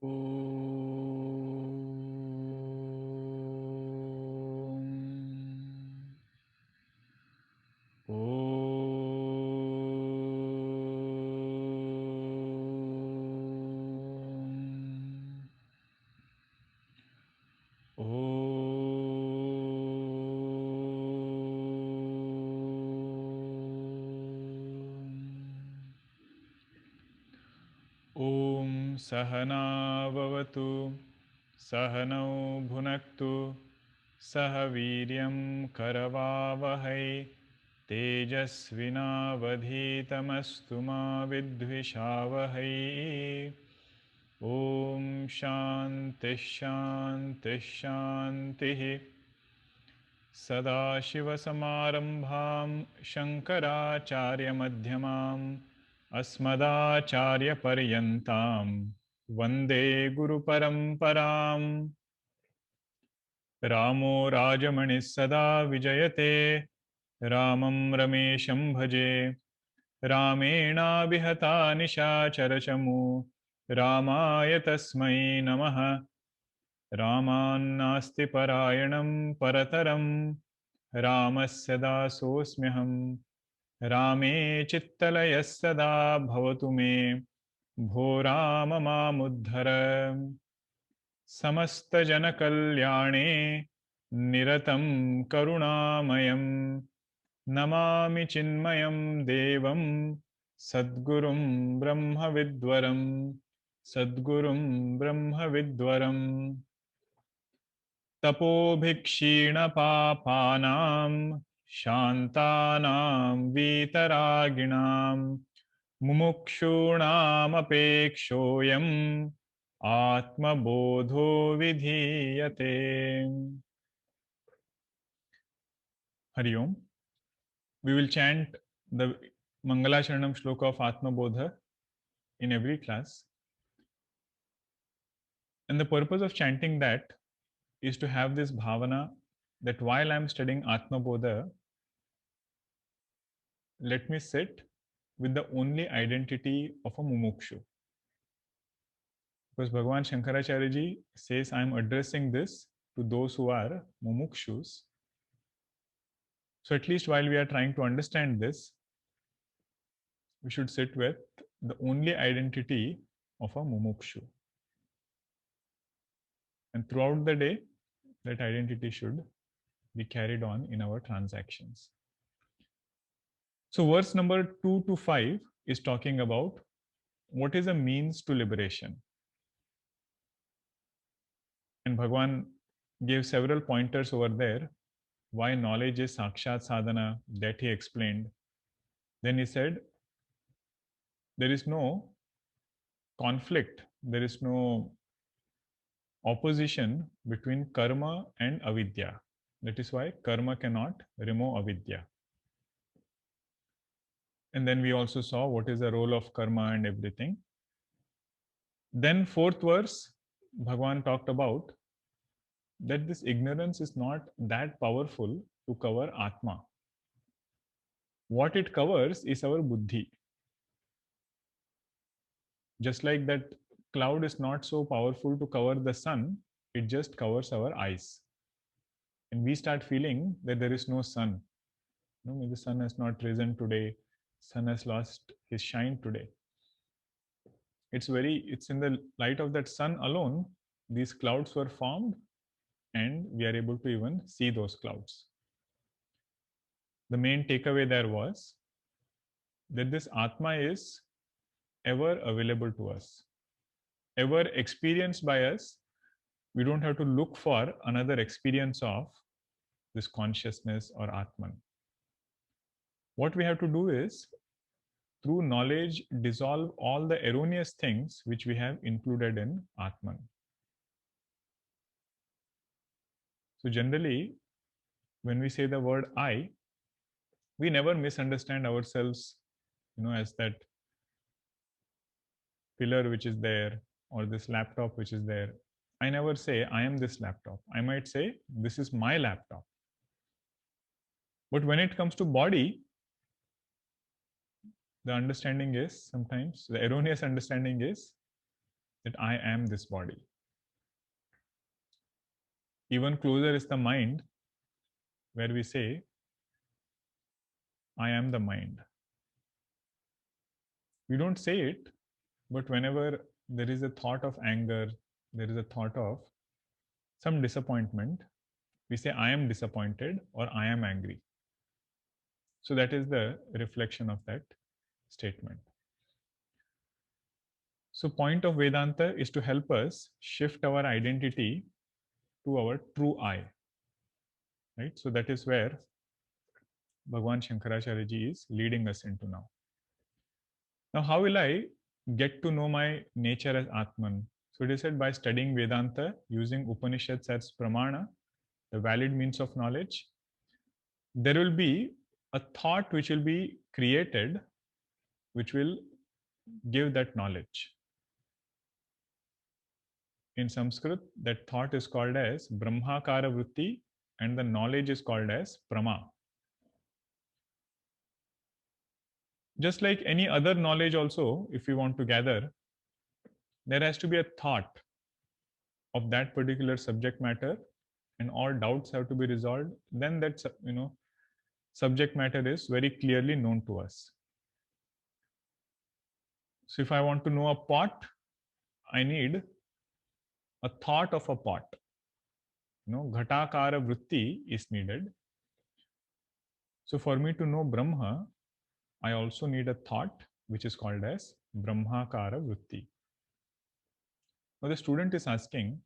ॐ सहना भवतु सहनौ भुनक्तु सह वीर्यं करवावहै तेजस्विनावधीतमस्तु मा विद्विषावहै ॐ शान्तिः शान्तिः शान्तिः सदाशिवसमारम्भां शङ्कराचार्यमध्यमाम् अस्मदाचार्यपर्यन्तां वन्दे गुरुपरम्पराम् रामो राजमणिः सदा विजयते रामं रमेशं भजे रामेणाभिहता निशाचरचमू रामाय तस्मै नमः रामान्नास्ति परायणं परतरं रामस्य दासोऽस्म्यहम् रामे चित्तलयः सदा भवतु मे भो राम मामुद्धर समस्तजनकल्याणे निरतं करुणामयं नमामि चिन्मयं देवं सद्गुरुं ब्रह्मविद्वरं सद्गुरुं ब्रह्मविद्वरम् तपोभिक्षीणपापानां शान्तानां वीतरागिणां मुमुक्षूणामपेक्षोऽयम् आत्मबोधो विधीयते। हरि ओम. We will chant the Mangalacharanam shloka of Atmabodha in every class. And the purpose of chanting that is to have this bhavana that while I am studying Atmabodha, let me sit with the only identity of a mumukshu. Because Bhagavan Shankaracharya ji says, I am addressing this to those who are mumukshus. So at least while we are trying to understand this, we should sit with the only identity of a mumukshu. And throughout the day, that identity should be carried on in our transactions. So verse number 2 to 5 is talking about what is a means to liberation. And Bhagavan gave several pointers over there why knowledge is sakshat sadhana, that he explained. Then he said there is no conflict, there is no opposition between karma and avidya. That is why karma cannot remove avidya. And then we also saw what is the role of karma and everything. Then fourth verse, Bhagavan talked about that this ignorance is not that powerful to cover Atma. What it covers is our buddhi. Just like that cloud is not so powerful to cover the sun, it just covers our eyes. And we start feeling that there is no sun. No, the sun has not risen today, sun has lost his shine today. It's in the light of that sun alone, these clouds were formed, and we are able to even see those clouds. The main takeaway there was that this Atma is ever available to us, ever experienced by us. We don't have to look for another experience of this consciousness or Atman. What we have to do is, through knowledge, dissolve all the erroneous things which we have included in Atman. So generally, when we say the word I, we never misunderstand ourselves, as that pillar which is there or this laptop which is there. I never say I am this laptop. I might say this is my laptop. But when it comes to body, the understanding is sometimes, the erroneous understanding is that I am this body. Even closer is the mind, where we say, I am the mind. We don't say it, but whenever there is a thought of anger, there is a thought of some disappointment, we say, I am disappointed or I am angry. So that is the reflection of that statement. So point of Vedanta is to help us shift our identity to our true I. Right? So that is where Bhagwan Shankaracharya ji is leading us into now. Now, how will I get to know my nature as Atman? So it is said by studying Vedanta, using Upanishads as pramana, the valid means of knowledge, there will be a thought which will be created, which will give that knowledge. In Sanskrit, that thought is called as Brahmakara Vritti, and the knowledge is called as Prama. Just like any other knowledge, also, if we want to gather, there has to be a thought of that particular subject matter, and all doubts have to be resolved. Then that subject matter is very clearly known to us. So if I want to know a pot, I need a thought of a pot. Ghatakara vritti is needed. So for me to know Brahma, I also need a thought which is called as Brahmakara vritti. Now the student is asking,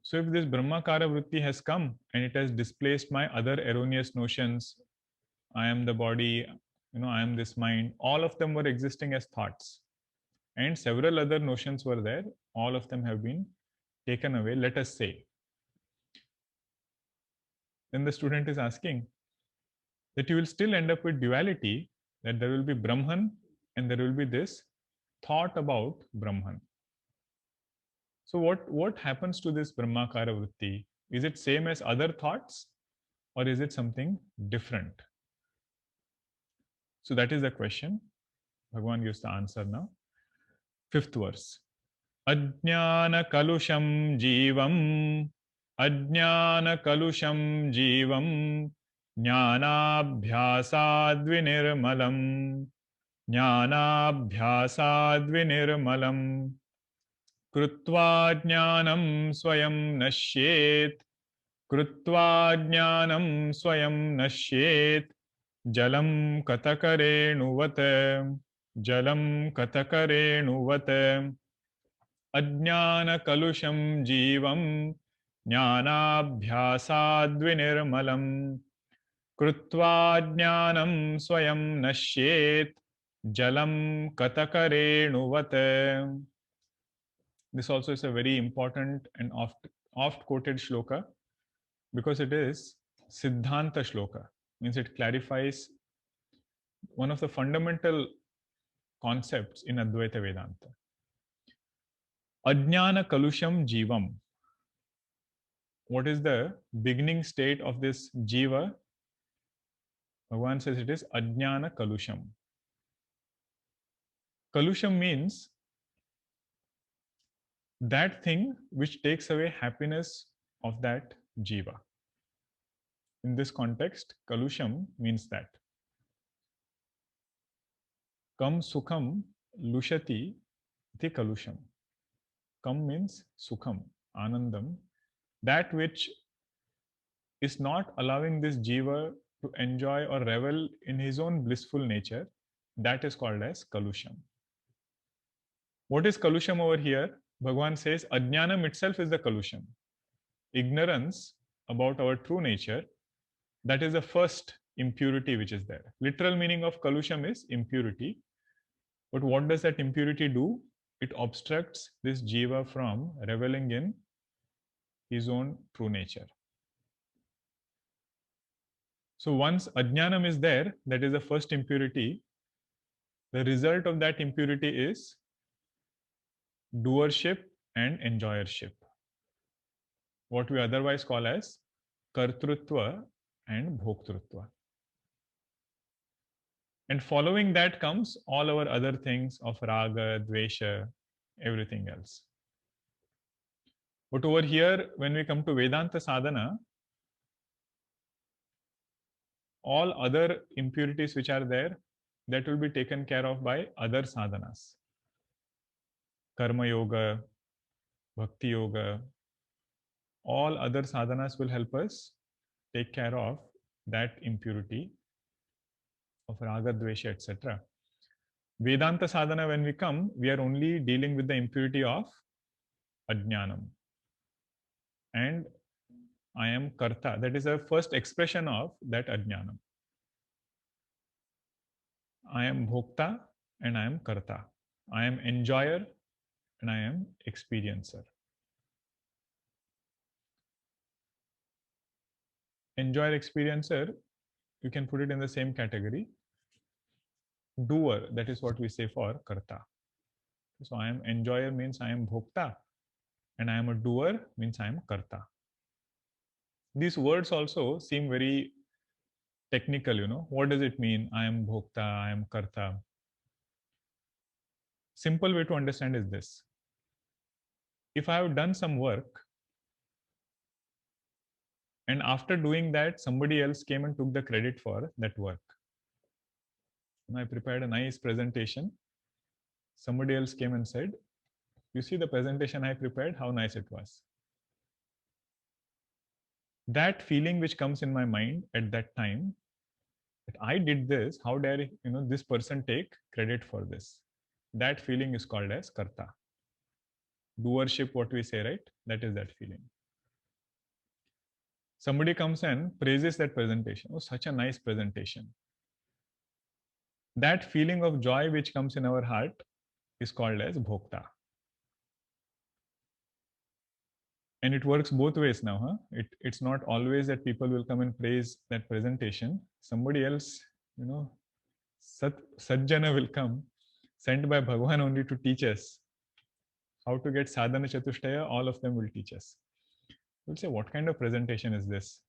so if this Brahmakara vritti has come and it has displaced my other erroneous notions, I am the body, I am this mind, all of them were existing as thoughts. And several other notions were there, all of them have been taken away, let us say. Then the student is asking that you will still end up with duality, that there will be Brahman and there will be this thought about Brahman. So what happens to this Brahmakara vritti? Is it same as other thoughts or is it something different? So that is the question. Bhagwan gives the answer now. 5th verse. Ajnana kalusham jivam, Ajnana kalusham jivam, Jnanabhyasadvinirmalam, Jnanabhyasadvinirmalam, Krutva jnanam swayam nashyet, Krutva jnanam swayam nashyet, Jalam katakarenuvat, Jalam katakarenuvat, Ajnana kalusham jivam, Jnanabhyasadvinirmalam, Krutva jnanam swayam nashyet, Jalam katakarenuvat. This also is a very important and oft quoted shloka because it is Siddhanta shloka, means it clarifies one of the fundamental concepts in Advaita Vedanta. Ajnana kalusham jivam. What is the beginning state of this jiva? Bhagavan says it is ajnana kalusham. Kalusham means that thing which takes away happiness of that jiva. In this context, kalusham means that. Kam sukham lushati iti kalusham. Kam means sukham, anandam, that which is not allowing this jiva to enjoy or revel in his own blissful nature, that is called as kalusham. What is kalusham over here? Bhagavan says ajnanam itself is the kalusham. Ignorance about our true nature, that is the first impurity which is there. Literal meaning of kalusham is impurity. But what does that impurity do? It obstructs this jiva from reveling in his own true nature. So once ajnanam is there, that is the first impurity. The result of that impurity is doership and enjoyership, what we otherwise call as kartrutva and bhoktrutva. And following that comes all our other things of raga, dvesha, everything else. But over here, when we come to Vedanta sadhana, all other impurities which are there, that will be taken care of by other sadhanas. Karma yoga, bhakti yoga, all other sadhanas will help us take care of that impurity of raga, dvesha, etc. Vedanta sadhana, when we come, we are only dealing with the impurity of ajnanam. And I am karta. That is the first expression of that ajnanam. I am bhokta and I am karta. I am enjoyer and I am experiencer. Enjoyer, experiencer, you can put it in the same category. Doer, that is what we say for karta. So I am enjoyer means I am bhokta, and I am a doer means I am karta. These words also seem very technical, What does it mean? I am bhokta, I am karta. Simple way to understand is this. If I have done some work, and after doing that, somebody else came and took the credit for that work. And I prepared a nice presentation. Somebody else came and said, you see the presentation I prepared, how nice it was. That feeling which comes in my mind at that time, that I did this, how dare this person take credit for this? That feeling is called as karta. Doership, what we say, right? That is that feeling. Somebody comes and praises that presentation. Oh, such a nice presentation. That feeling of joy which comes in our heart is called as bhokta. And it works both ways now. It's not always that people will come and praise that presentation. Somebody else, Sajjana will come, sent by Bhagwan only to teach us how to get sadhana chatushtaya. All of them will teach us. We'll say, what kind of presentation is this?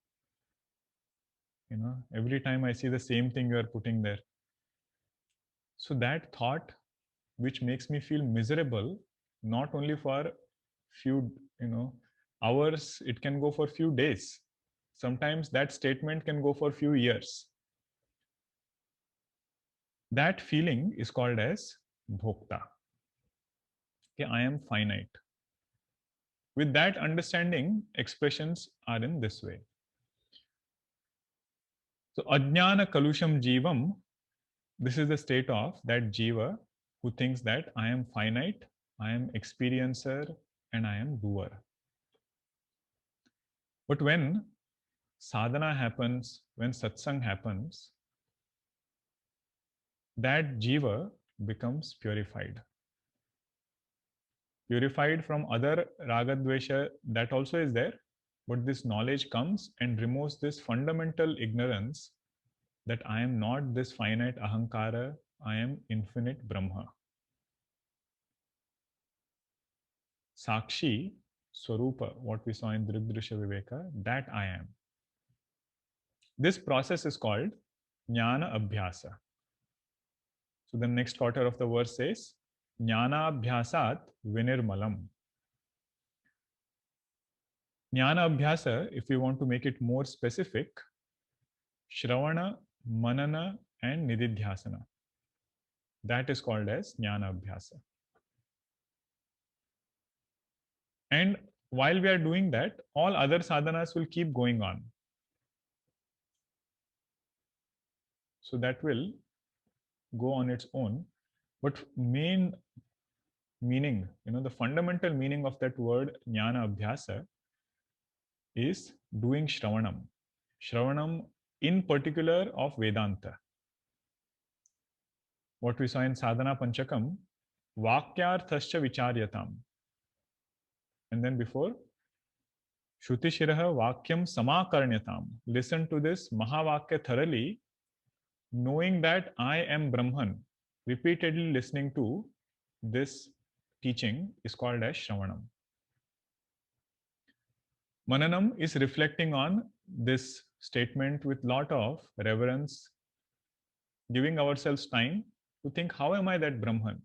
Every time I see the same thing you are putting there. So that thought, which makes me feel miserable, not only for few, hours, it can go for few days. Sometimes that statement can go for few years. That feeling is called as bhokta. Okay, I am finite. With that understanding, expressions are in this way. So ajnana kalusham jivam, this is the state of that jiva who thinks that I am finite, I am experiencer, and I am doer. But when sadhana happens, when satsang happens, that jiva becomes purified. Purified from other ragadvesha, that also is there, but this knowledge comes and removes this fundamental ignorance that I am not this finite ahankara, I am infinite Brahma. Sakshi, Swarupa, what we saw in Drisha Viveka, that I am. This process is called Jnana Abhyasa. So the next quarter of the verse says, Jnana Abhyasat Vinirmalam. Jnana Abhyasa, if we want to make it more specific, Shravana, Manana, and Nididhyasana. That is called as Jnana Abhyasa. And while we are doing that, all other sadhanas will keep going on. So that will go on its own. But main meaning, the fundamental meaning of that word Jnana Abhyasa is doing Shravanam. Shravanam in particular of Vedanta. What we saw in Sadhana Panchakam, Vakyarthascha Vicharyatam. And then before, Shrutishiraha Vakyam Samakarnyatam. Listen to this Mahavakya thoroughly, knowing that I am Brahman. Repeatedly listening to this teaching is called as Shravanam. Mananam is reflecting on this statement with lot of reverence giving ourselves time to think, how am I that Brahman?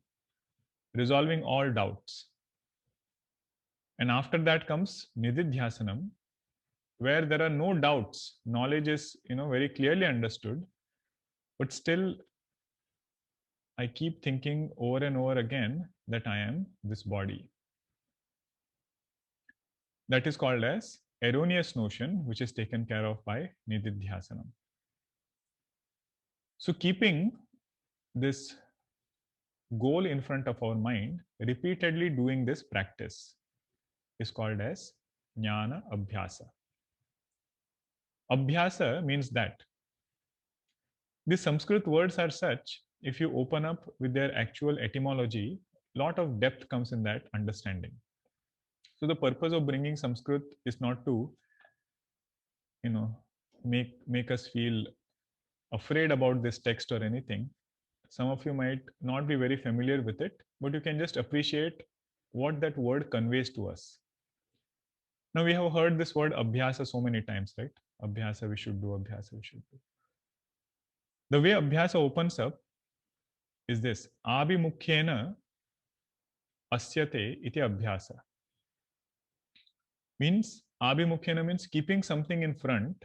Resolving all doubts. And after that comes Nididhyasanam, where there are no doubts. Knowledge is, very clearly understood, but still I keep thinking over and over again that I am this body. That is called as erroneous notion, which is taken care of by Nididhyasanam. So keeping this goal in front of our mind, repeatedly doing this practice is called as Jnana Abhyasa. Abhyasa means that. These Sanskrit words are such, if you open up with their actual etymology, lot of depth comes in that understanding. So the purpose of bringing Sanskrit is not to, make us feel afraid about this text or anything. Some of you might not be very familiar with it, but you can just appreciate what that word conveys to us. Now we have heard this word abhyasa so many times, right? Abhyasa we should do, abhyasa we should do. The way abhyasa opens up is this: abhimukhyena asyate iti abhyasa. Means abhimukhyena means keeping something in front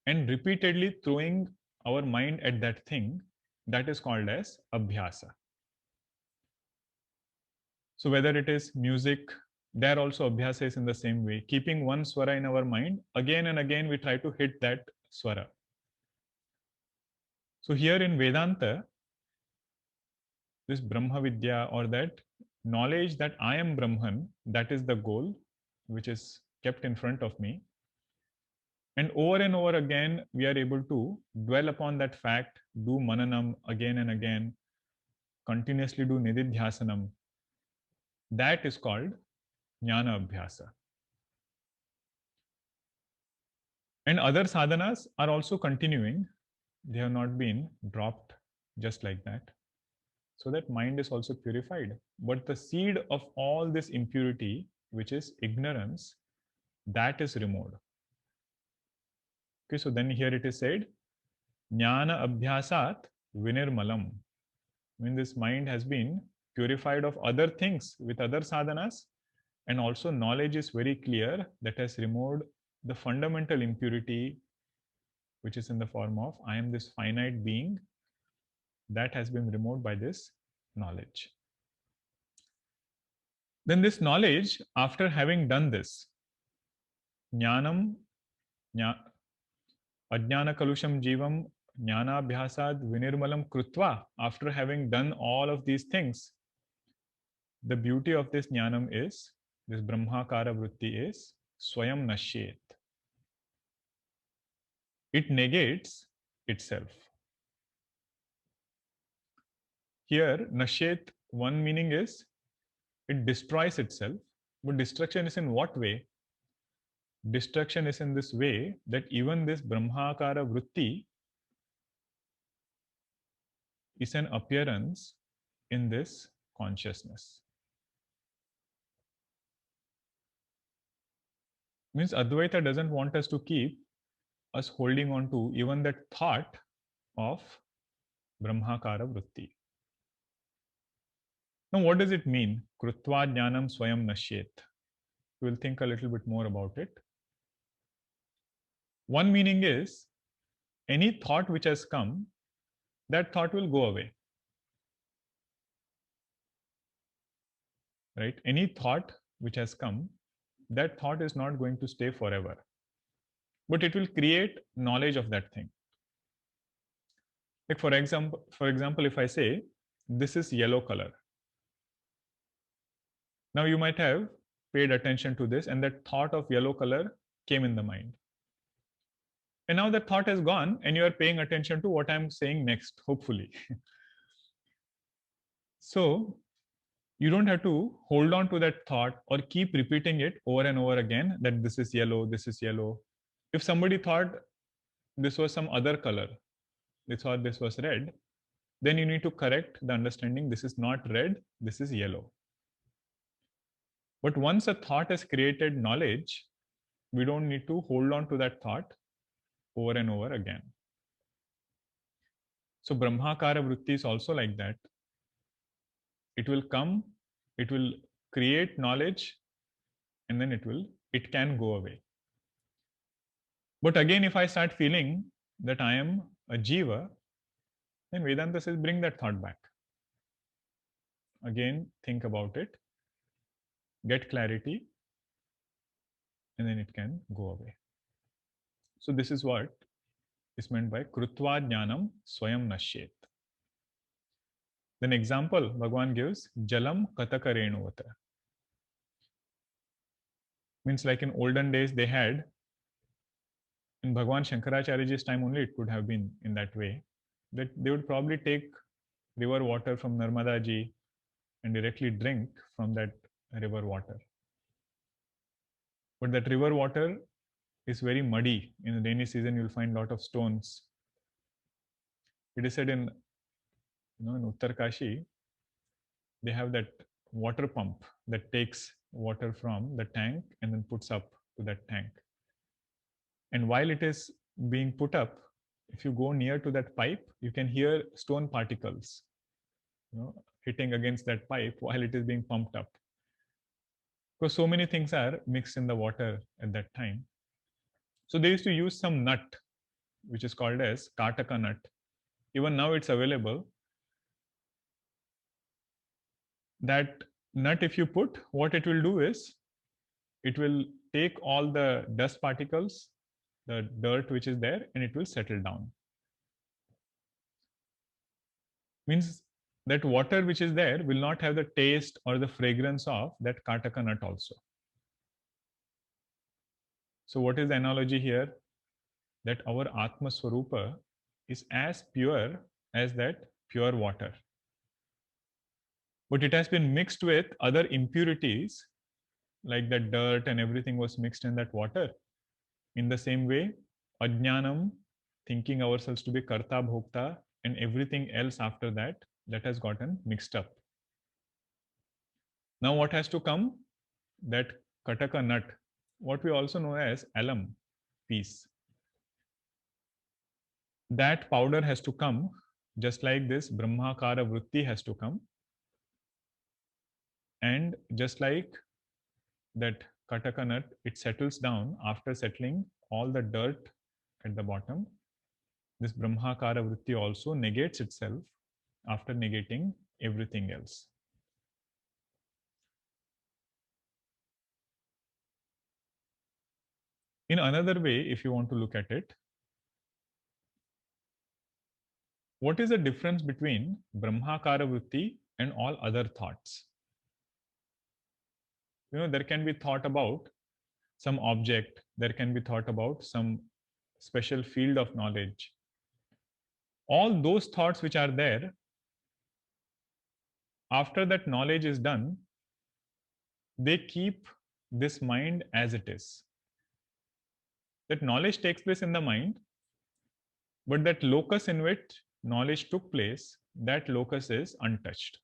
and repeatedly throwing our mind at that thing. That is called as abhyasa. So whether it is music, there also abhyasa is in the same way. Keeping one swara in our mind, again and again we try to hit that swara. So here in Vedanta, this Brahma Vidya, or that knowledge that I am Brahman, that is the goal which is kept in front of me. And over again, we are able to dwell upon that fact, do mananam again and again, continuously do nididhyasanam. That is called jnana abhyasa. And other sadhanas are also continuing. They have not been dropped just like that. So that mind is also purified. But the seed of all this impurity, which is ignorance, that is removed. Okay, so then here it is said, jnana abhyasat vinirmalam. I mean, this mind has been purified of other things with other sadhanas, and also knowledge is very clear that has removed the fundamental impurity, which is in the form of I am this finite being. That has been removed by this knowledge. Then this knowledge, after having done this, jnanam, ajnana kalusham jivam jnanabhyasad vinirmalam krutva, after having done all of these things, the beauty of this jnanam is, this brahmakara vritti is, swayam nashyet. It negates itself. Here, nashyet, one meaning is, it destroys itself. But destruction is in what way? Destruction is in this way that even this brahmakara vritti is an appearance in this consciousness. Means Advaita doesn't want us to keep us holding on to even that thought of brahmakara vritti. Now, what does it mean? Krutva jnanam swayam nashyet. We'll think a little bit more about it. One meaning is, any thought which has come, that thought will go away. Right? Any thought which has come, that thought is not going to stay forever. But it will create knowledge of that thing. Like for example, if I say, this is yellow color. Now you might have paid attention to this, and that thought of yellow color came in the mind. And now that thought has gone, and you are paying attention to what I'm saying next, hopefully. So you don't have to hold on to that thought or keep repeating it over and over again, that this is yellow, this is yellow. If somebody thought this was some other color, they thought this was red, then you need to correct the understanding, this is not red, this is yellow. But once a thought has created knowledge, we don't need to hold on to that thought over and over again. So Brahmakara Vritti is also like that. It will come, it will create knowledge, and then it can go away. But again, if I start feeling that I am a jiva, then Vedanta says bring that thought back. Again, think about it, get clarity, and then it can go away. So this is what is meant by krutva jnanam swayam nashyet. Then example Bhagwan gives jalam kataka renuvata. Means like in olden days they had, in Bhagwan Shankaracharyaji's time only it could have been in that way, that they would probably take river water from Narmada ji and directly drink from that river water. But that river water is very muddy. In the rainy season, you'll find a lot of stones. It is said in in Uttarkashi, they have that water pump that takes water from the tank and then puts up to that tank. And while it is being put up, if you go near to that pipe, you can hear stone particles, hitting against that pipe while it is being pumped up. Because so many things are mixed in the water at that time. So they used to use some nut, which is called as Kataka nut. Even now it's available. That nut, if you put, what it will do is, it will take all the dust particles, the dirt which is there, and it will settle down. Means that water which is there will not have the taste or the fragrance of that Kataka nut also. So what is the analogy here? That our Atma Swarupa is as pure as that pure water. But it has been mixed with other impurities, like that dirt and everything was mixed in that water. In the same way, ajnanam, thinking ourselves to be karta bhokta, and everything else after that, that has gotten mixed up. Now what has to come? That kataka nut, what we also know as alum piece. That powder has to come, just like this Brahmakara Vritti has to come. And just like that kataka nut, it settles down after settling all the dirt at the bottom. This Brahmakara Vritti also negates itself after negating everything else. In another way, if you want to look at it, what is the difference between Brahmakara Vritti and all other thoughts? There can be thought about some object, there can be thought about some special field of knowledge. All those thoughts which are there, after that knowledge is done, they keep this mind as it is. That knowledge takes place in the mind, but that locus in which knowledge took place, that locus is untouched.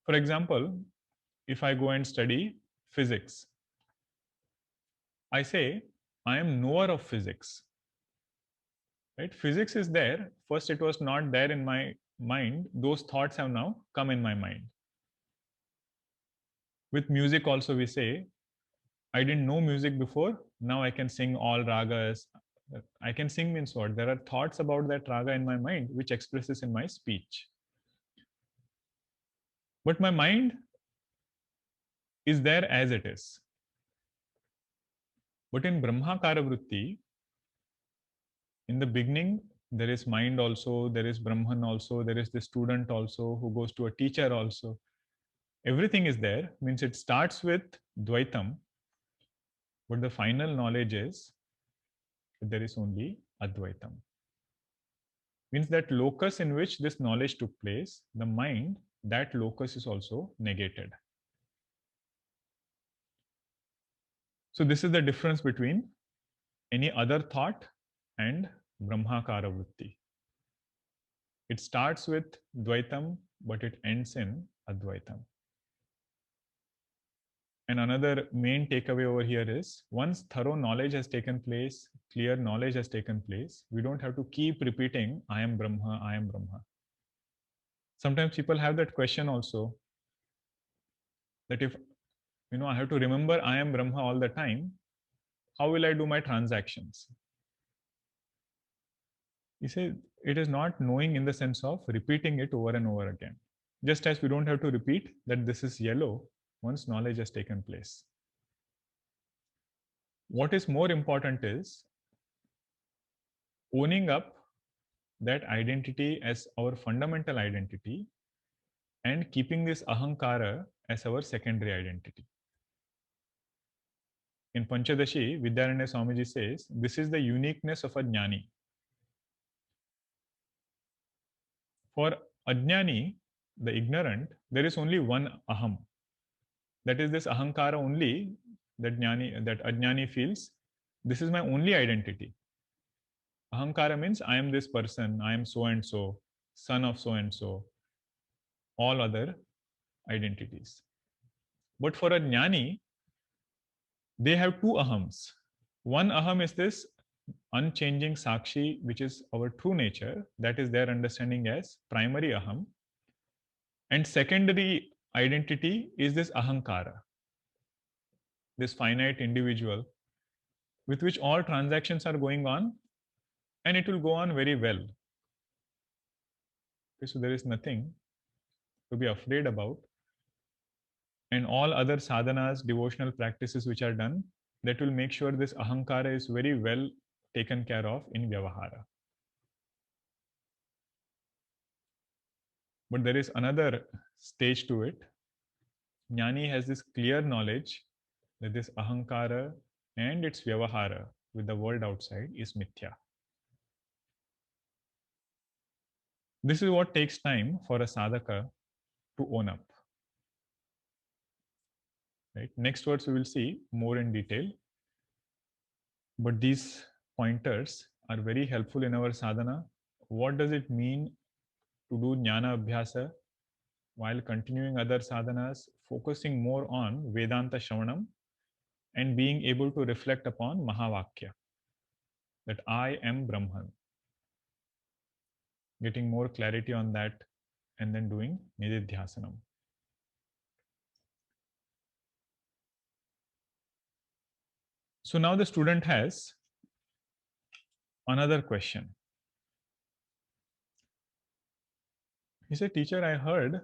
For example, if I go and study physics, I say, I am knower of physics. Right? Physics is there. First, it was not there in my mind. Those thoughts have now come in my mind. With music also, we say, I didn't know music before. Now I can sing all ragas. I can sing means what? There are thoughts about that raga in my mind, which expresses in my speech. But my mind is there as it is. But in Brahmakara Vritti, in the beginning, there is mind also, there is Brahman also, there is the student also who goes to a teacher also. Everything is there, means it starts with Dvaitam, but the final knowledge is there is only Advaitam. Means that locus in which this knowledge took place, the mind, that locus is also negated. So this is the difference between any other thought and Brahmakara Vritti. It starts with Dvaitam, but it ends in Advaitam. And another main takeaway over here is once thorough knowledge has taken place, clear knowledge has taken place, we don't have to keep repeating, I am Brahma, I am Brahma. Sometimes people have that question also, that if I have to remember I am Brahma all the time, how will I do my transactions? He said it is not knowing in the sense of repeating it over and over again. Just as we don't have to repeat that this is yellow once knowledge has taken place. What is more important is owning up that identity as our fundamental identity and keeping this ahankara as our secondary identity. In Panchadashi, Vidyaranya Swamiji says, this is the uniqueness of a jnani. For ajnani, the ignorant, there is only one aham. That is this ahankara only that ajnani feels. This is my only identity. Ahankara means I am this person, I am so and so, son of so and so, all other identities. But for a jnani, they have two ahams. One aham is this unchanging sakshi, which is our true nature, that is their understanding as primary aham. And secondary identity is this ahankara, this finite individual with which all transactions are going on, and it will go on very well. Okay, so there is nothing to be afraid about. And all other sadhanas, devotional practices which are done, that will make sure this ahankara is very well taken care of in vyavahara. But there is another stage to it. Jnani has this clear knowledge that this ahankara and its vyavahara with the world outside is mithya. This is what takes time for a sadhaka to own up. Right? Next words we will see more in detail. But these pointers are very helpful in our sadhana. What does it mean to do jnana abhyasa while continuing other sadhanas, focusing more on Vedanta Shravanam and being able to reflect upon Mahavakya, that I am Brahman. Getting more clarity on that and then doing Nididhyasanam. So now the student has another question. He said, teacher, I heard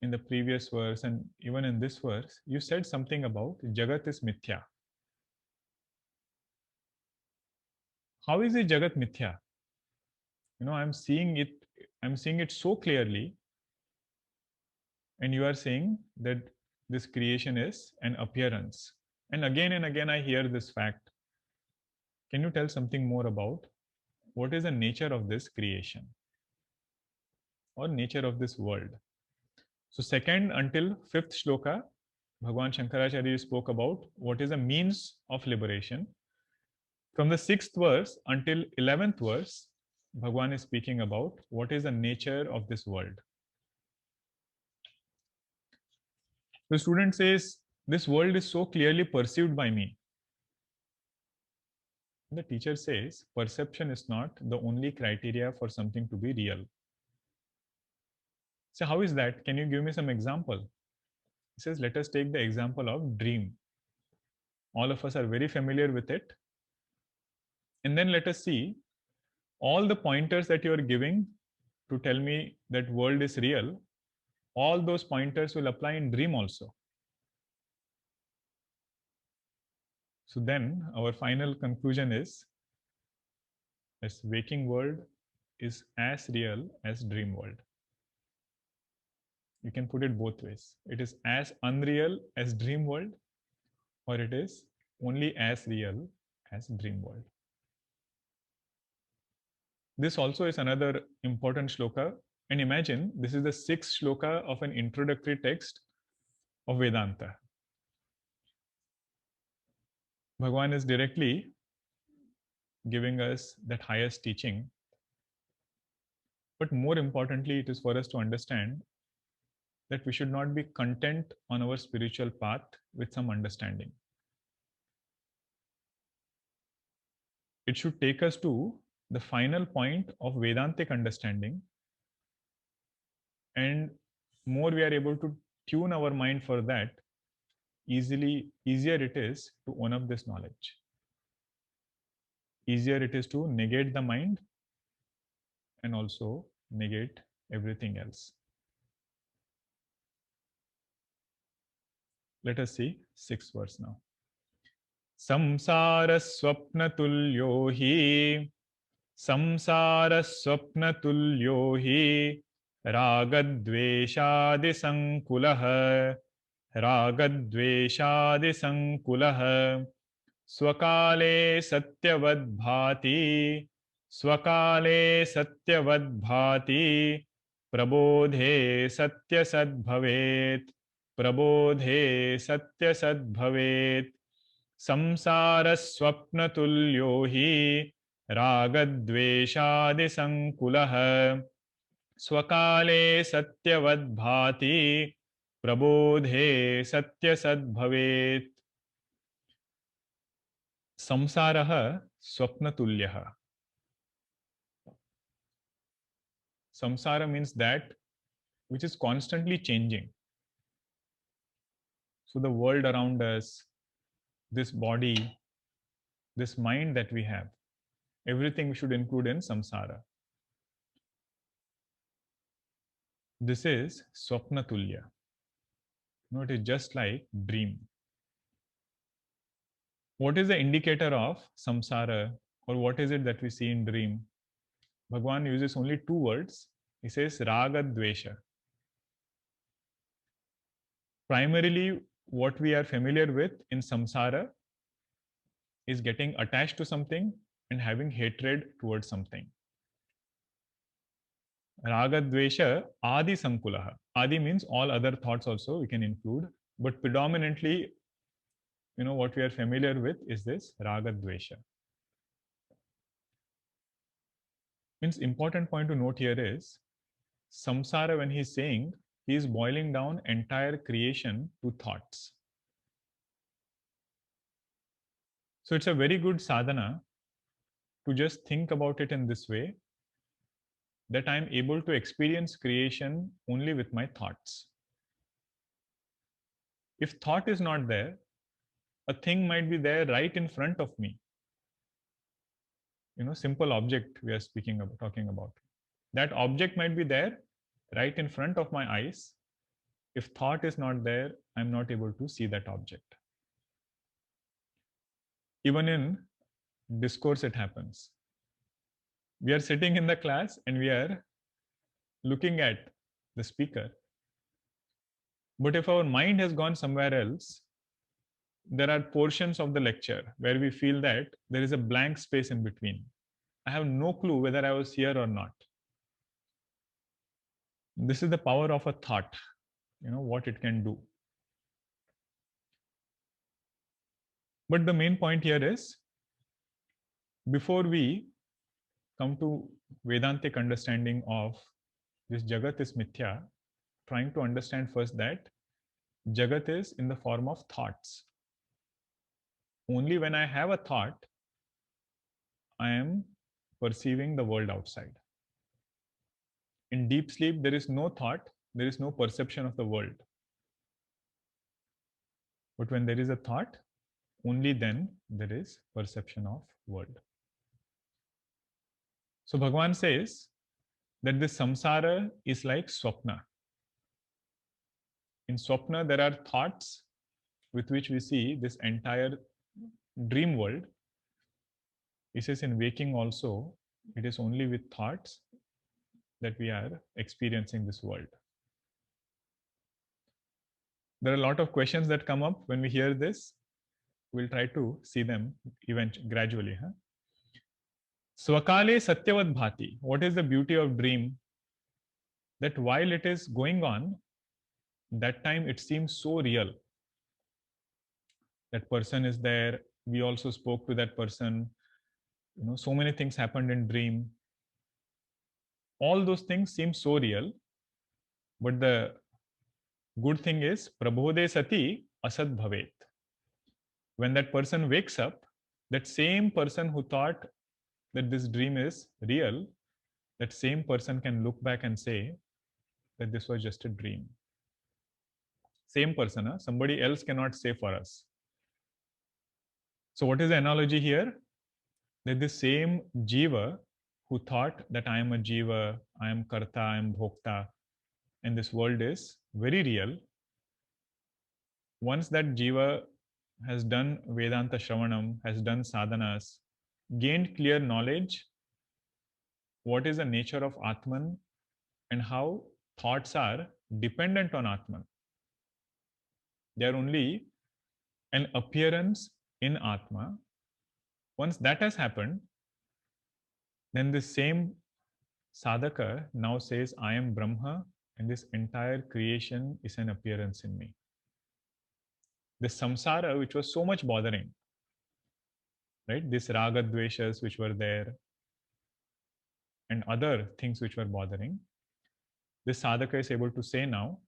in the previous verse and even in this verse, you said something about Jagat is Mithya. How is it Jagat Mithya? I'm seeing it so clearly, and you are saying that this creation is an appearance. And again I hear this fact. Can you tell something more about what is the nature of this creation or nature of this world? So second until fifth shloka, Bhagwan Shankaracharya spoke about what is the means of liberation. From the 6th verse until 11th verse, Bhagwan is speaking about what is the nature of this world. The student says, this world is so clearly perceived by me. The teacher says, perception is not the only criteria for something to be real. So how is that? Can you give me some example? He says, let us take the example of dream. All of us are very familiar with it. And then let us see all the pointers that you are giving to tell me that world is real. All those pointers will apply in dream also. So then our final conclusion is this waking world is as real as dream world. You can put it both ways. It is as unreal as dream world, or it is only as real as dream world. This also is another important shloka. And imagine this is the 6th shloka of an introductory text of Vedanta. Bhagwan is directly giving us that highest teaching. But more importantly, it is for us to understand that we should not be content on our spiritual path with some understanding. It should take us to the final point of Vedantic understanding, and more we are able to tune our mind for that, easier it is to own up this knowledge. Easier it is to negate the mind and also negate everything else. Let us see 6th verse now. संसारस्वप्नतुल्यो हि संसारस्वप्नतुल्यो हि रागद्वेषादिसङ्कुलः रागद्वेषादिसङ्कुलः स्वकाले सत्यवद्भाति स्वकाले सत्यवद्भाति प्रबोधे सत्यसद्भवेत् प्रबोधे सत्यसद्भवेत् संसारस्वप्नतुल्यो हि रागद्वेषादिसङ्कुलः स्वकाले सत्यवद्भाति प्रबोधे सत्यसद्भवेत् संसारः स्वप्नतुल्यः. Samsara means that which is constantly changing. So the world around us, this body, this mind that we have, everything we should include in samsara. This is swapnatulya. No, it is just like dream. What is the indicator of samsara, or what is it that we see in dream? Bhagwan uses only 2 words. He says raga dvesha. Primarily, what we are familiar with in samsara is getting attached to something and having hatred towards something. Raga dvesha adi sankulaha. Adi means all other thoughts also we can include, but predominantly, what we are familiar with is this raga dvesha. Means important point to note here is samsara, when he's saying, he is boiling down entire creation to thoughts. So it's a very good sadhana to just think about it in this way, that I am able to experience creation only with my thoughts. If thought is not there, a thing might be there right in front of me. Simple object we are talking about. That object might be there right in front of my eyes. If thought is not there, I'm not able to see that object. Even in discourse, it happens. We are sitting in the class and we are looking at the speaker. But if our mind has gone somewhere else, there are portions of the lecture where we feel that there is a blank space in between. I have no clue whether I was here or not. This is the power of a thought, what it can do. But the main point here is, before we come to Vedantic understanding of this Jagat is Mithya, trying to understand first that Jagat is in the form of thoughts. Only when I have a thought, I am perceiving the world outside. In deep sleep, there is no thought, there is no perception of the world. But when there is a thought, only then there is perception of world. So Bhagavan says that this samsara is like swapna. In swapna, there are thoughts with which we see this entire dream world. He says in waking also, it is only with thoughts that we are experiencing this world. There are a lot of questions that come up when we hear this. We'll try to see them gradually. Swakale satyavad bhati. What is the beauty of dream? That while it is going on, that time it seems so real. That person is there. We also spoke to that person. So many things happened in dream. All those things seem so real, but the Good thing is, prabodhe sati asat bhavet. When that person wakes up, that same person who thought that this dream is real, that same person can look back and say that this was just a dream. Same person, huh? Somebody else cannot say for us. So, what is the analogy here? That the same jiva who thought that I am a jiva, I am karta, I am bhokta, and this world is very real. Once that jiva has done Vedanta Shravanam, has done sadhanas, gained clear knowledge, what is the nature of Atman and how thoughts are dependent on Atman. They are only an appearance in Atma. Once that has happened, then the same sadhaka now says, I am Brahma, and this entire creation is an appearance in me. The samsara, which was so much bothering, right? This raga dveshas which were there, and other things which were bothering, this sadhaka is able to say now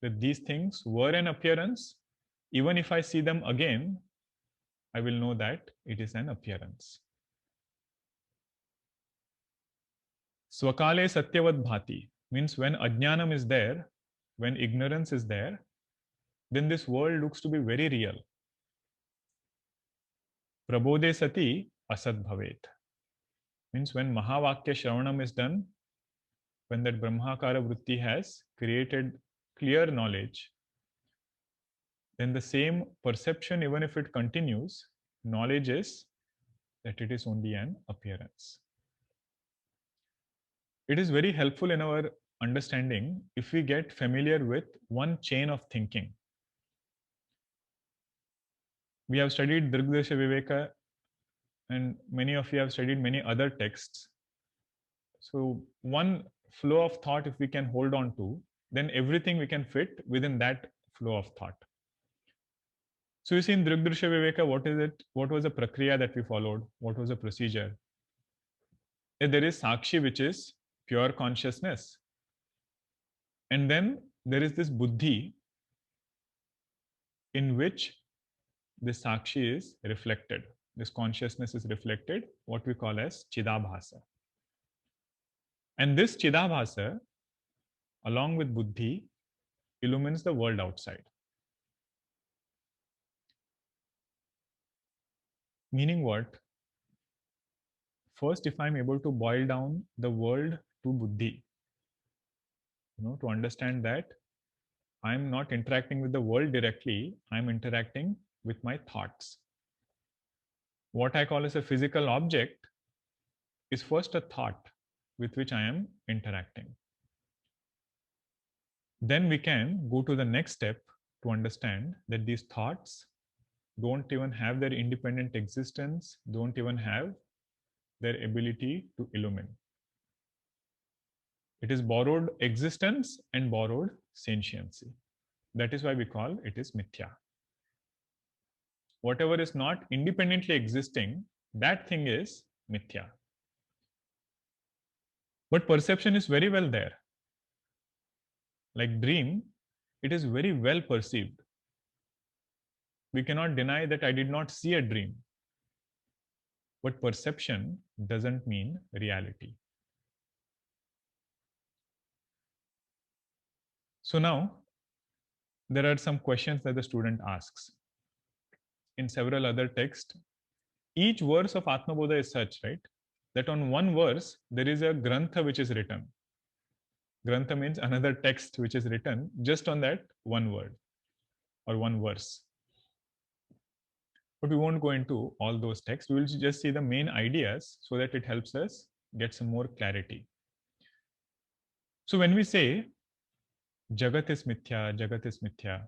that these things were an appearance. Even if I see them again, I will know that it is an appearance. Swakale satyavad bhati means when ajnanam is there, when ignorance is there, then this world looks to be very real. Prabodhe sati asad bhavet means when Mahavakya Shravanam is done, when that Brahmakara Vritti has created clear knowledge, then the same perception, even if it continues, knowledge is that it is only an appearance. It is very helpful in our understanding if we get familiar with one chain of thinking. We have studied Drigdasha Viveka, and many of you have studied many other texts. So, one flow of thought, if we can hold on to, then everything we can fit within that flow of thought. So, you see in Drigdasha Viveka, what is it? What was the prakriya that we followed? What was the procedure? There is Sakshi, which is pure consciousness. And then there is this buddhi in which this Sakshi is reflected. This consciousness is reflected, what we call as Chidabhasa. And this Chidabhasa, along with buddhi, illumines the world outside. Meaning what? First, if I'm able to boil down the world to buddhi, to understand that I'm not interacting with the world directly, I'm interacting with my thoughts. What I call as a physical object is first a thought with which I am interacting. Then we can go to the next step to understand that these thoughts don't even have their independent existence, don't even have their ability to illumine. It is borrowed existence and borrowed sentiency. That is why we call it is mithya. Whatever is not independently existing, that thing is mithya. But perception is very well there. Like dream, it is very well perceived. We cannot deny that I did not see a dream. But perception doesn't mean reality. So now, there are some questions that the student asks. In several other texts, each verse of Atmabodha is such, right, that on one verse, there is a grantha which is written. Grantha means another text which is written just on that one word or one verse. But we won't go into all those texts. We will just see the main ideas so that it helps us get some more clarity. So when we say Jagat is mithya, Jagat is mithya,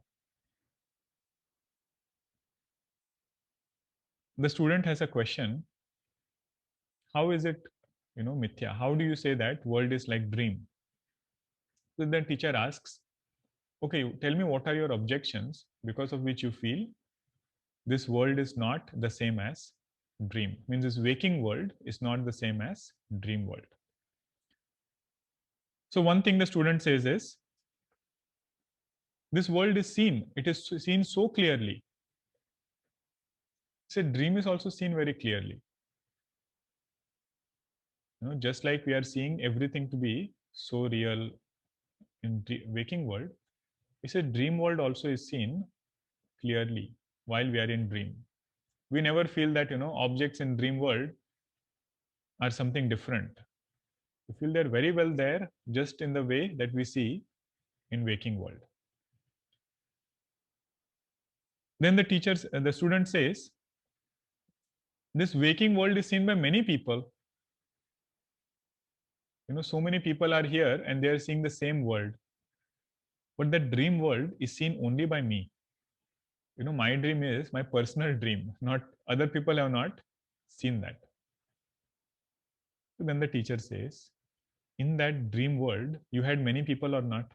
the student has a question. How is it, mithya? How do you say that world is like dream? So the teacher asks, okay, tell me what are your objections because of which you feel this world is not the same as dream. Means this waking world is not the same as dream world. So one thing the student says is, This world is seen. It is seen so clearly. So dream is also seen very clearly. Just like we are seeing everything to be so real in waking world, it's a dream world also is seen clearly while we are in dream. We never feel that objects in dream world are something different. We feel they're very well there, just in the way that we see in waking world. Then the student says, this waking world is seen by many people. So many people are here and they are seeing the same world. But the dream world is seen only by me. My dream is my personal dream, not other people have not seen that. So then the teacher says, in that dream world, you had many people or not?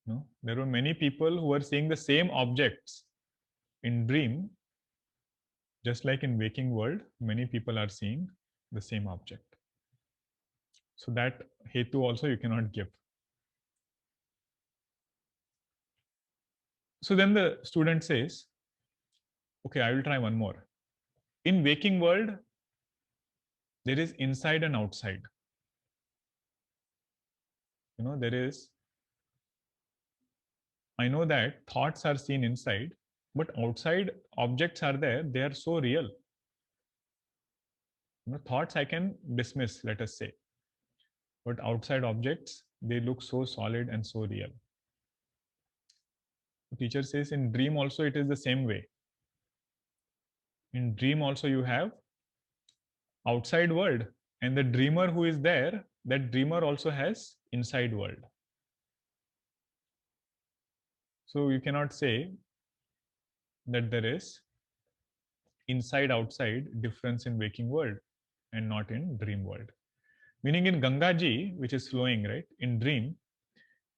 No, there were many people who were seeing the same objects in dream, just like in waking world, many people are seeing the same object. So that hetu also you cannot give. So then the student says, okay, I will try one more. In waking world, there is inside and outside. There is, I know that thoughts are seen inside, but outside objects are there, they are so real. Thoughts I can dismiss, let us say, but outside objects, they look so solid and so real. The teacher says in dream also it is the same way. In dream also you have outside world, and the dreamer who is there, that dreamer also has inside world. So you cannot say that there is inside outside difference in waking world and not in dream world. Meaning in Ganga Ji, which is flowing, right, in dream,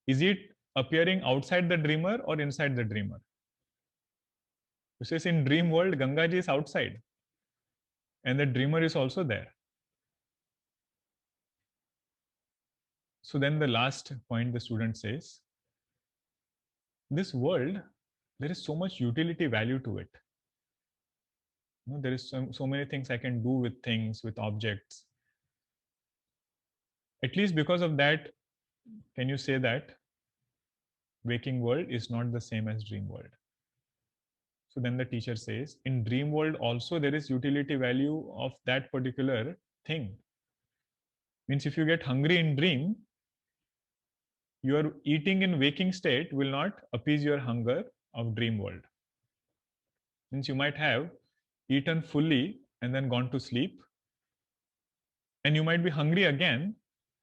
is it appearing outside the dreamer or inside the dreamer? It says in dream world, Ganga Ji is outside and the dreamer is also there. So then the last point the student says, this world, there is so much utility value to it. There is so many things I can do with things, with objects. At least because of that, can you say that waking world is not the same as dream world? So then the teacher says, in dream world also there is utility value of that particular thing. Means if you get hungry in dream, your eating in waking state will not appease your hunger of dream world. Means you might have eaten fully and then gone to sleep, and you might be hungry again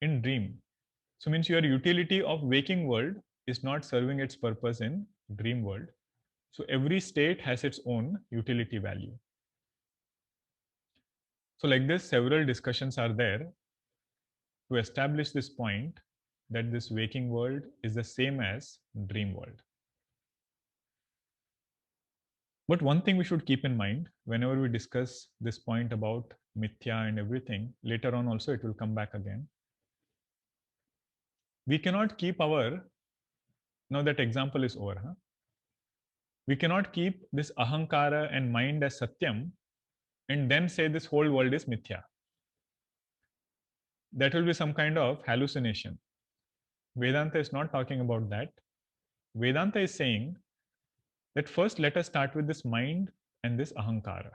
in dream. So means your utility of waking world is not serving its purpose in dream world. So every state has its own utility value. So like this, several discussions are there to establish this point that this waking world is the same as dream world. But one thing we should keep in mind whenever we discuss this point about mithya and everything, later on also it will come back again. We cannot keep now that example is over. We cannot keep this ahankara and mind as satyam and then say this whole world is mithya. That will be some kind of hallucination. Vedanta is not talking about that. Vedanta is saying that first let us start with this mind and this ahankara.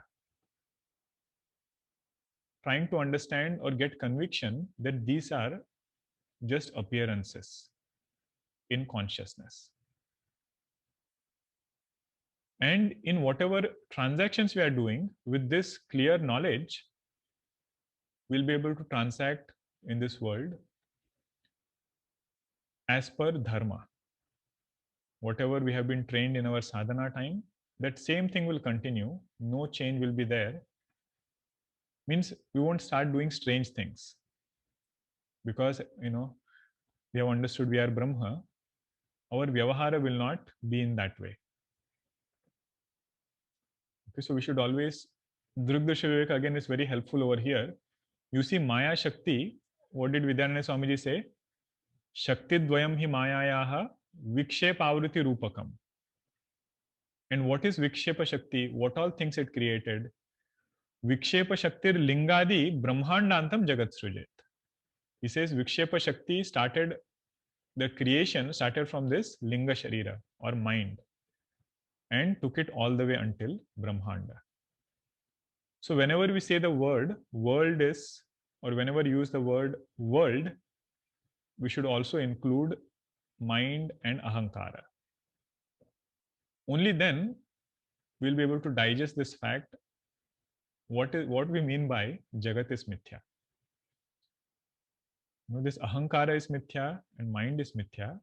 Trying to understand or get conviction that these are just appearances in consciousness. And in whatever transactions we are doing, with this clear knowledge, we'll be able to transact in this world as per dharma. Whatever we have been trained in our sadhana time, that same thing will continue. No change will be there. Means we won't start doing strange things. Because, we have understood we are Brahma. Our vyavahara will not be in that way. Okay, so we should always, Drugdasha Vivek again is very helpful over here. You see Maya Shakti, what did Vidyananda Swamiji say? Shakti dvayam hi mayayaha Vikshepa Avruti Rupakam. And what is Vikshepa Shakti? What all things it created? Vikshepa Shaktir Lingadi Brahmandantam Jagat Srujet. He says Vikshepa Shakti started, the creation started from this Linga Sharira or mind and took it all the way until Brahmanda. So whenever we say the word world is, or whenever you use the word world, we should also include mind and ahankara. Only then we'll be able to digest this fact, what we mean by Jagat is mithya. This ahankara is mithya and mind is mithya.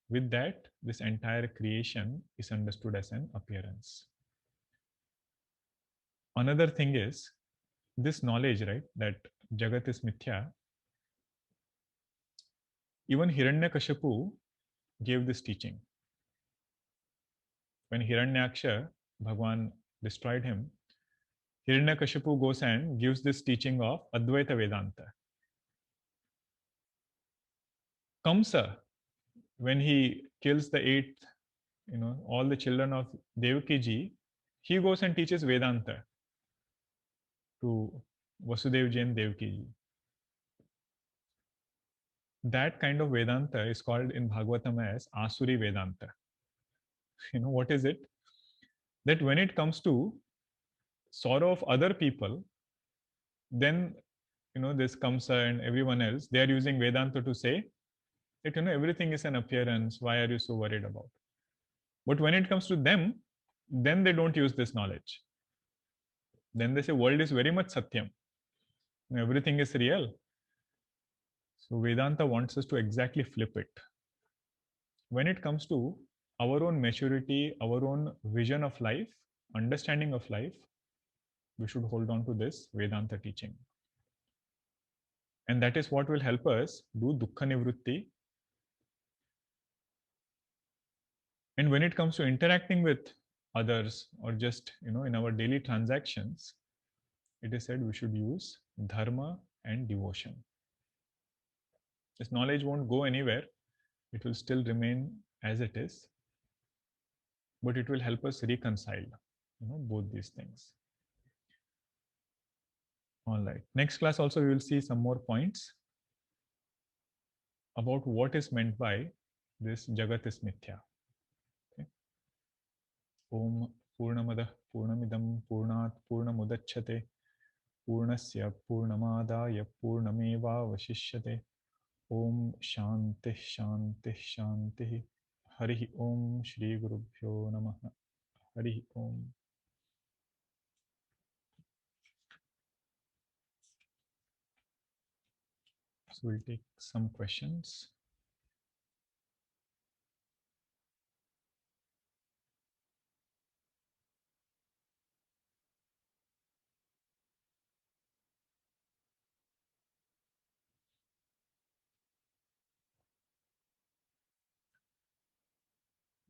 With that, this entire creation is understood as an appearance. Another thing is this knowledge, right, that Jagat is mithya. Even Hiranyakashipu gave this teaching. When Hiranyaksha, Bhagwan destroyed him, Hiranyakashipu goes and gives this teaching of Advaita Vedanta. Kamsa, when he kills the eighth, all the children of Devaki ji, he goes and teaches Vedanta to Vasudev Ji and Devaki ji. That kind of Vedanta is called in Bhagavatam as Asuri Vedanta. What is it? That when it comes to sorrow of other people, then this Kamsa and everyone else, they are using Vedanta to say that everything is an appearance. Why are you so worried about? But when it comes to them, then they don't use this knowledge. Then they say world is very much Satyam. Everything is real. So Vedanta wants us to exactly flip it. When it comes to our own maturity, our own vision of life, understanding of life, we should hold on to this Vedanta teaching. And that is what will help us do Dukkha Nivrutti. And when it comes to interacting with others or just, in our daily transactions, it is said we should use Dharma and devotion. This knowledge won't go anywhere. It will still remain as it is, but it will help us reconcile, both these things. All right. Next class also we will see some more points about what is meant by this Jagat is Mithya. Okay. Om Purnamadah Purnamidam Purnat Purnamudachyate Purnasya Purnamadaya Purnameva Vashishyate. Om Shanti Shanti Shanti. Hari Om Shri Gurubhyo Namaha. Hari Om. So we'll take some questions.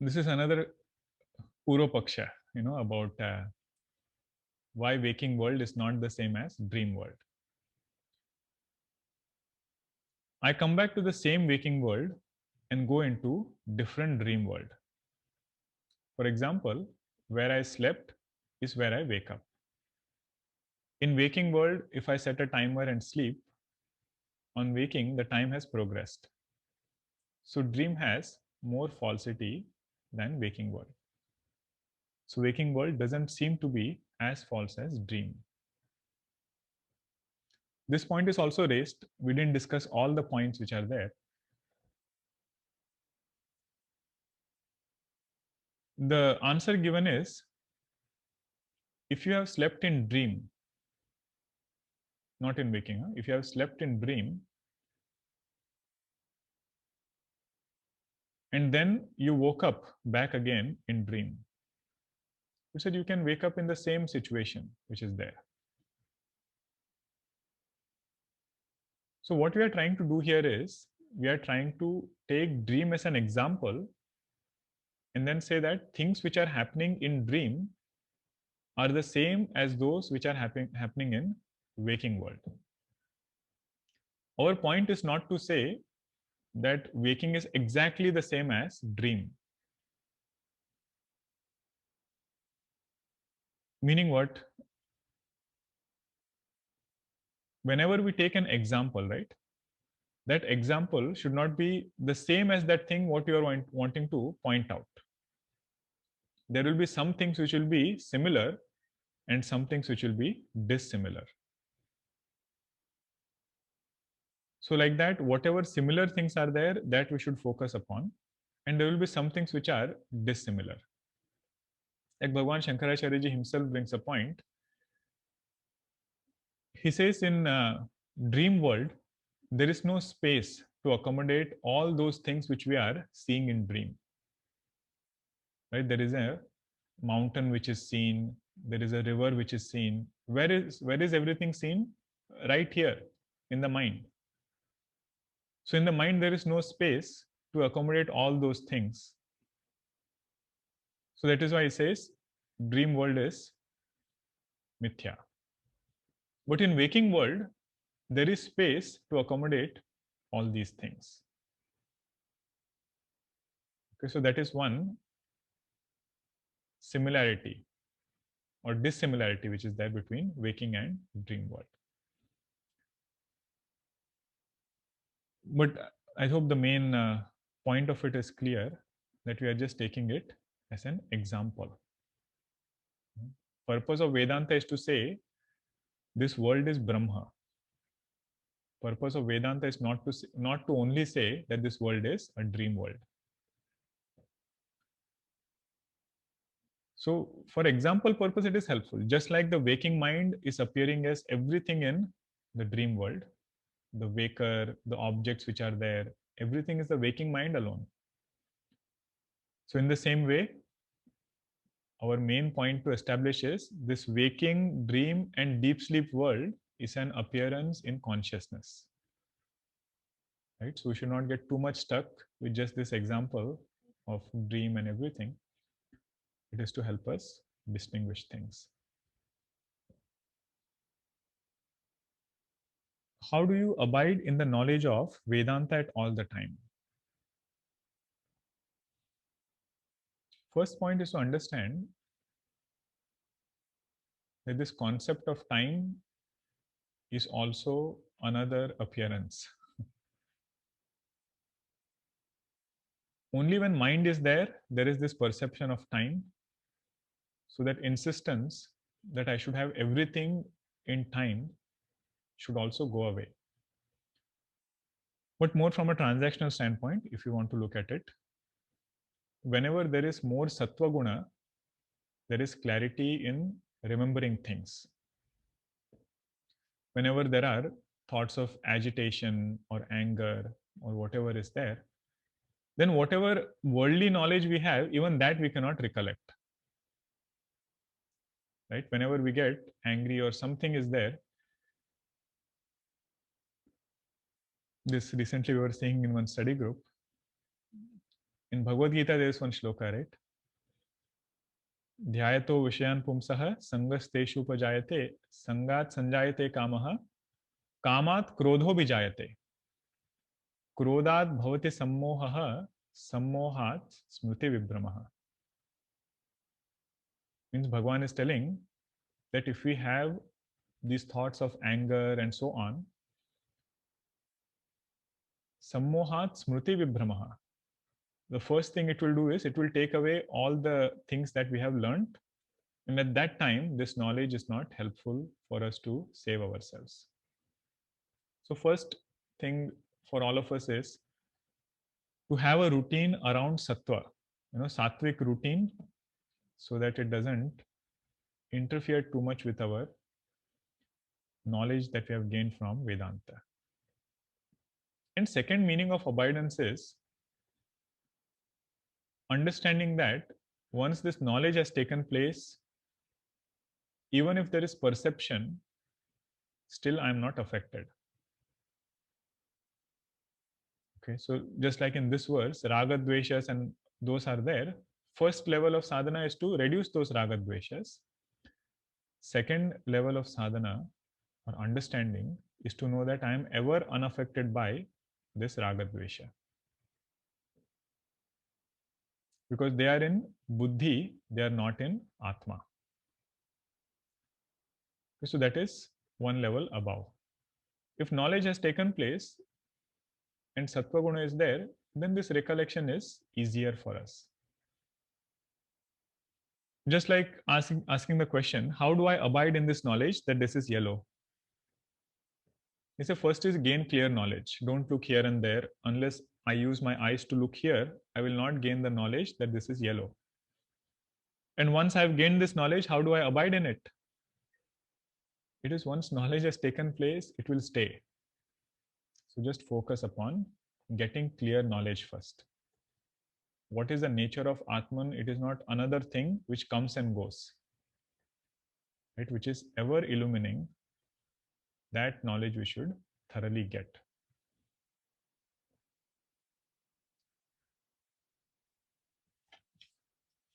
This is another Puro Paksha, about why waking world is not the same as dream world. I come back to the same waking world and go into different dream world. For example, where I slept is where I wake up. In waking world, if I set a timer and sleep, on waking, the time has progressed. So dream has more falsity than waking world. So waking world doesn't seem to be as false as dream. This point is also raised. We didn't discuss all the points which are there. The answer given is, if you have slept in dream, not in waking, if you have slept in dream, and then you woke up back again in dream, you said you can wake up in the same situation which is there. So what we are trying to do here is, we are trying to take dream as an example and then say that things which are happening in dream are the same as those which are happening in waking world. Our point is not to say that waking is exactly the same as dream. Meaning what? Whenever we take an example, right? That example should not be the same as that thing what you are wanting to point out. There will be some things which will be similar and some things which will be dissimilar. So like that, whatever similar things are there, that we should focus upon, and there will be some things which are dissimilar. Like Bhagwan Shankaracharya ji himself brings a point. He says in dream world, there is no space to accommodate all those things which we are seeing in dream. Right? There is a mountain which is seen, there is a river which is seen. Where is everything seen? Right here in the mind. So in the mind, there is no space to accommodate all those things. So that is why he says dream world is mithya. But in waking world, there is space to accommodate all these things. Okay, so that is one similarity or dissimilarity which is there between waking and dream world. But I hope the main point of it is clear, that we are just taking it as an example. Purpose of Vedanta is to say this world is Brahma. Purpose of Vedanta is not to only say that this world is a dream world. So for example purpose, it is helpful. Just like the waking mind is appearing as everything in the dream world, the waker, the objects which are there, everything is the waking mind alone. So in the same way, our main point to establish is this waking, dream, and deep sleep world is an appearance in consciousness. Right? So we should not get too much stuck with just this example of dream and everything. It is to help us distinguish things. How do you abide in the knowledge of Vedanta at all the time? First point is to understand that this concept of time is also another appearance. Only when mind is there, there is this perception of time. So that insistence that I should have everything in time should also go away. But more from a transactional standpoint, if you want to look at it, whenever there is more sattva guna, there is clarity in remembering things. Whenever there are thoughts of agitation or anger or whatever is there, then whatever worldly knowledge we have, even that we cannot recollect. Right? Whenever we get angry or something is there, this recently we were seeing in one study group. In Bhagavad Gita, there is one shloka, right? ध्यायतो विषयान् पुंसः संगस्तेषुपजायते संगात् संजायते कामः कामात् क्रोधो विजायते क्रोधात् भवति सम्मोहः सम्मोहात् स्मृति विभ्रमः. Means Bhagwan is telling that if we have these thoughts of anger and so on, sammohat smriti vibhramaha, the first thing it will do is it will take away all the things that we have learned, and at that time this knowledge is not helpful for us to save ourselves. So first thing for all of us is to have a routine around sattva, sattvic routine, so that it doesn't interfere too much with our knowledge that we have gained from Vedanta. And second meaning of abidance is understanding that once this knowledge has taken place, even if there is perception, still I am not affected. Okay, so just like in this verse, raga dveshas and those are there. First level of sadhana is to reduce those raga dveshas. Second level of sadhana or understanding is to know that I am ever unaffected by this raga dvesha. because they are in buddhi, they are not in atma. So that is one level above. If knowledge has taken place and sattva guna is there, then this recollection is easier for us. Just like asking the question, how do I abide in this knowledge that this is yellow? He said, first is gain clear knowledge. Don't look here and there. Unless I use my eyes to look here, I will not gain the knowledge that this is yellow. And once I've gained this knowledge, how do I abide in it? It is once knowledge has taken place, it will stay. So just focus upon getting clear knowledge first. What is the nature of Atman? It is not another thing which comes and goes, right? Which is ever illumining. That knowledge we should thoroughly get.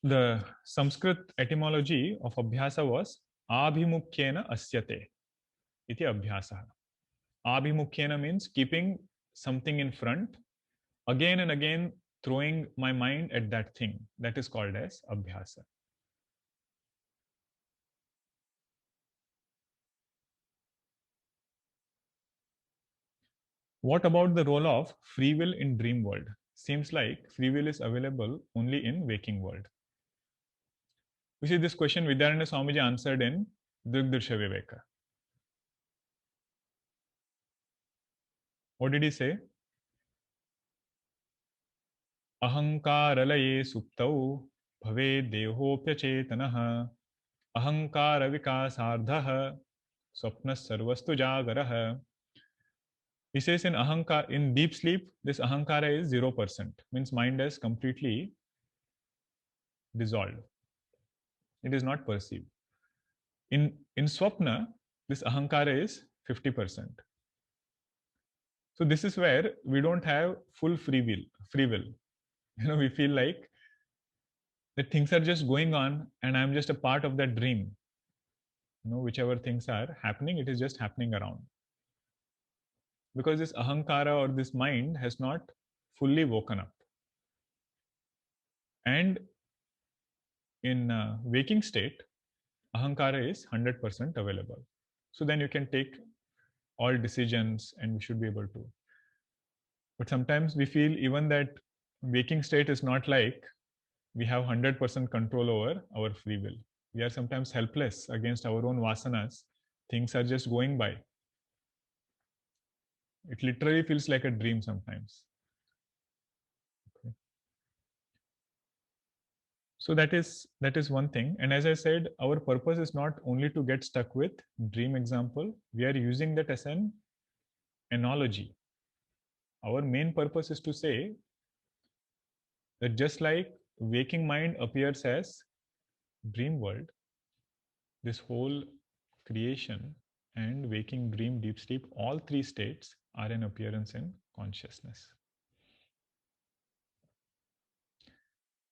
The Sanskrit etymology of abhyasa was abhimukhyena asyate iti abhyasa. Abhimukhyena means keeping something in front, again and again throwing my mind at that thing. That is called as abhyasa. What about the role of free will in dream world? Seems like free will is available only in waking world. You see, this question Vidyaranya Swamiji answered in Drigdirsha Viveka. What did he say? Ahankaralaye suptau bhave dehophyachetanah ahankara vikasardhah swapnas sarvastu jagarah. He says in deep sleep, this ahankara is 0%, means mind is completely dissolved. It is not perceived. In swapna, this ahankara is 50%. So this is where we don't have full free will. We feel like that things are just going on and I'm just a part of that dream. Whichever things are happening, it is just happening around. Because this ahankara or this mind has not fully woken up. And in waking state, ahankara is 100% available. So then you can take all decisions and we should be able to. But sometimes we feel even that waking state is not like we have 100% control over our free will. We are sometimes helpless against our own vasanas. Things are just going by. It literally feels like a dream sometimes. Okay. So that is one thing. And as I said, our purpose is not only to get stuck with dream example. We are using that as an analogy. Our main purpose is to say that just like waking mind appears as dream world, this whole creation and waking, dream, deep sleep, all three states are an appearance in consciousness.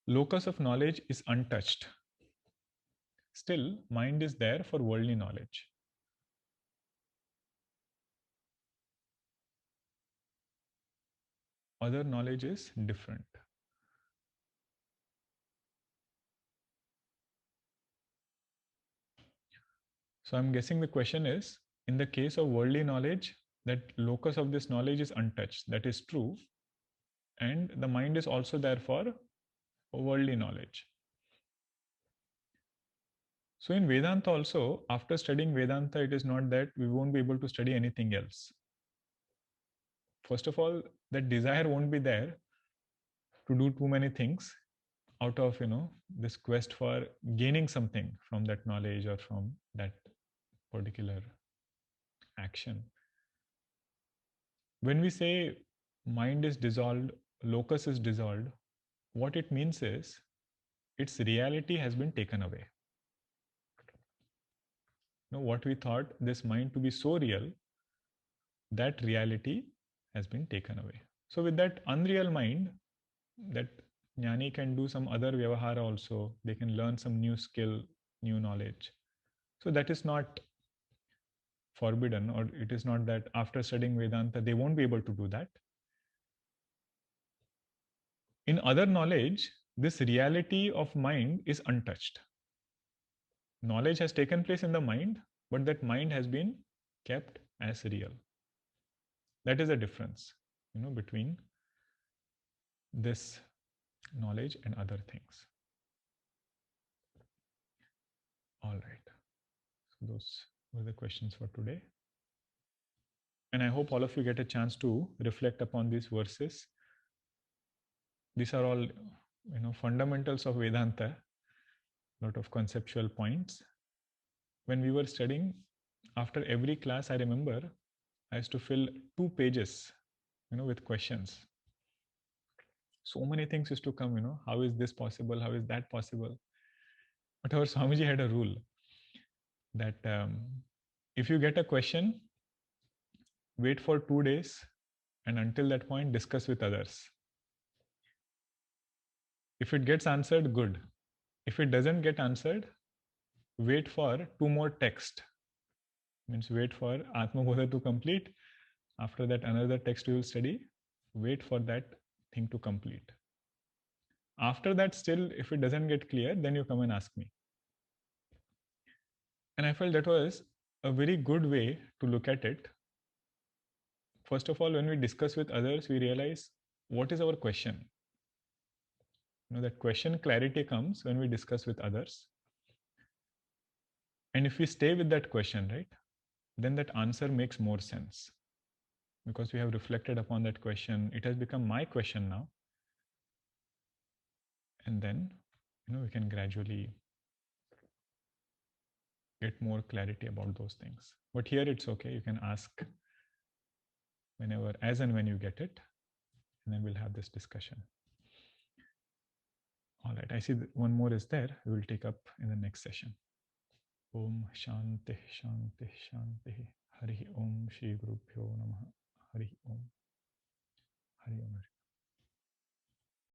Locus of knowledge is untouched. Still, mind is there for worldly knowledge. Other knowledge is different. So I'm guessing the question is, in the case of worldly knowledge, that locus of this knowledge is untouched. That is true. And the mind is also there for worldly knowledge. So in Vedanta also, after studying Vedanta, it is not that we won't be able to study anything else. First of all, that desire won't be there to do too many things out of this quest for gaining something from that knowledge or from that particular action. When we say mind is dissolved, locus is dissolved, what it means is its reality has been taken away. What we thought this mind to be so real, that reality has been taken away. So with that unreal mind, that jnani can do some other vyavahara also. They can learn some new skill, new knowledge. So that is not forbidden, or it is not that after studying Vedanta, they won't be able to do that. In other knowledge, this reality of mind is untouched. Knowledge has taken place in the mind, but that mind has been kept as real. That is the difference, between this knowledge and other things. All right. So those were the questions for today. And I hope all of you get a chance to reflect upon these verses. These are all, fundamentals of Vedanta, lot of conceptual points. When we were studying, after every class, I remember I used to fill 2 pages, with questions. So many things used to come, how is this possible? How is that possible? But our Swamiji had a rule that if you get a question, wait for 2 days, and until that point, discuss with others. If it gets answered, good. If it doesn't get answered, wait for 2 more texts. Means wait for Atma Bodha to complete. After that, another text you will study. Wait for that thing to complete. After that, still, if it doesn't get clear, then you come and ask me. And I felt that was a very good way to look at it. First of all, when we discuss with others, we realize what is our question. That question clarity comes when we discuss with others. And if we stay with that question, right, then that answer makes more sense. Because we have reflected upon that question. It has become my question now. And then, we can gradually get more clarity about those things. But here it's okay. You can ask whenever, as and when you get it. And then we'll have this discussion. All right. I see one more is there. We will take up in the next session. Om Shanti Shanti Shanti. Hari Om Shri Guru Pyo Namaha. Hari Om. Hari Om.